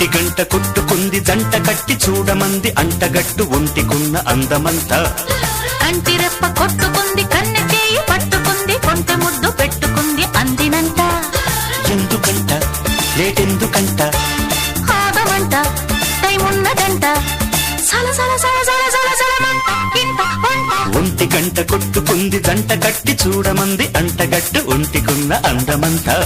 ఒంటి గంట కొట్టుకుంది జంట కట్టి చూడమంది అంటగట్టు ఒంటికున్న అందమంతా కంటి రెప్ప కొట్టుకుంది కన్నె చేయి పట్టుకుంది కొంటె ముద్దు పెట్టుకుంది అందినంట ఎందుకంట లేటెందుకంట ఆగమంట టైం ఉన్నదంట సల సల సల సల సల సలమంట ఇంట వంట ఒంటి గంట కొట్టుకుంది జంట కట్టి చూడమంది అంటగట్టు ఒంటికున్న అందమంతా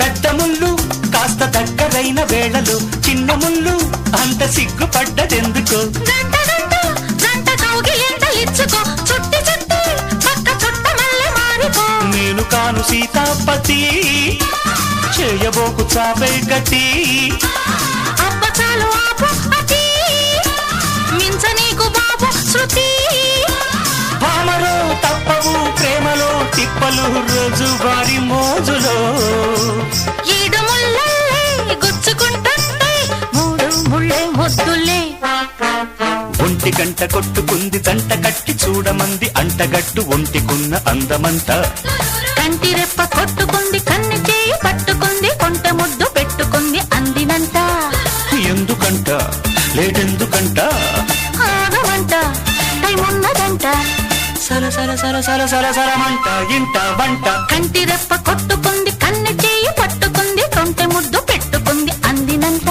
పెద్ద ముళ్ళు కాస్త దగ్గరైన వేళలు చిన్న ముళ్ళు అంత సిగ్గుపడ్డదెందుకో గంట గంట గంట కౌగిలింతలిచ్చుకో చుట్టి చుట్టి పక్క చుట్ట మల్లె మారిపో నేను కాను సీతాపతి చేయబోకు చాపే గట్టి అబ్బ చాలు ఆపు అతి మించ నీకు బాబు శృతి భామలో తప్పవు ప్రేమలో తిప్పలు రోజు వారి మోజులో ఈడు ముళ్ళల్లే గుచ్చుకుంటుంటే మూడు ముళ్ళే ముద్దులే ఒంటి గంట కొట్టుకుంది జంట కట్టి చూడమంది అంటగట్టు ఒంటికున్న అందమంతా కంటి రెప్ప కొట్టుకుంది కన్నె చేయి పట్టుకుంది కొంటె ముద్దు పెట్టుకుంది అందినంత ఎందుకంట లేటెందుకంట ఆగమంట టైం ఉన్నదంట సల సల సల సల సల సలమంట ఇంట వంట కంటి రెప్ప కొట్టుకుంది కన్నె చేయి పట్టుకుంది కొంటె ముద్దు పెట్టుకుంది అందినంత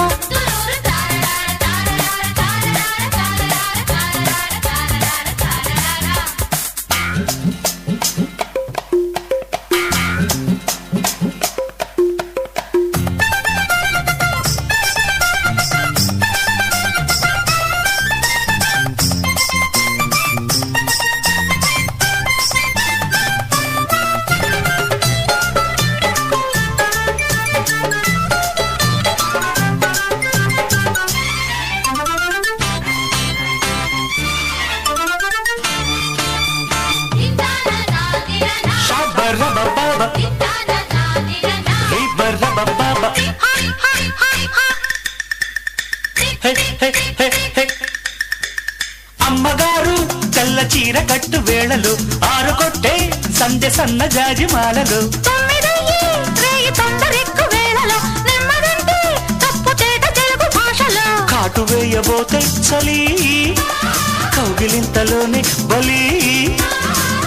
అమ్మగారు తెల్ల చీర కట్టు వేళలు ఆరు కొట్టే సంధ్య సన్న జాజి మాలలు కాటు వేయబోతే చలి కౌగిలింతలోనే బలి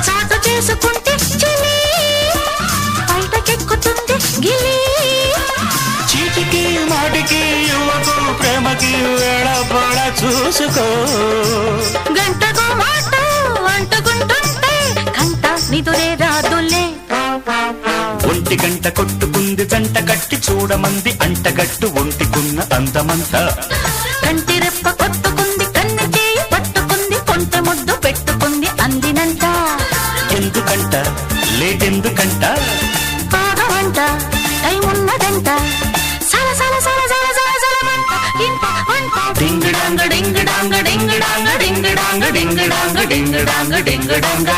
చాటు చేసుకుంటే చలి బయటకెక్కుతుంది గిలి చీటికి మాటికి యువకు ప్రేమకి వేళపడ చూసుకో గంటకు మాట అంటుకుంటుంటే కంట నిదురే రాదులే ఒంటి గంట కొట్టుకుంది జంట కట్టి చూడమంది అంటగట్టు ఒంటికున్న అందమంతా కంటి రెప్ప కొట్టుకుంది కన్నె చేయి పట్టుకుంది కొంటె ముద్దు పెట్టుకుంది అందినంత ఎందుకంట లేటెందుకంట ఆగమంట టైం ఉన్నదంట సల సల సల సల సల సలమంట ఇంట వంట డింగ్ డాంగ డింగ్ డాంగ డింగ్ డాంగ డింగ్ డాంగ డింగ్ డాంగ డింగ్ డాంగ డింగ్ డాంగ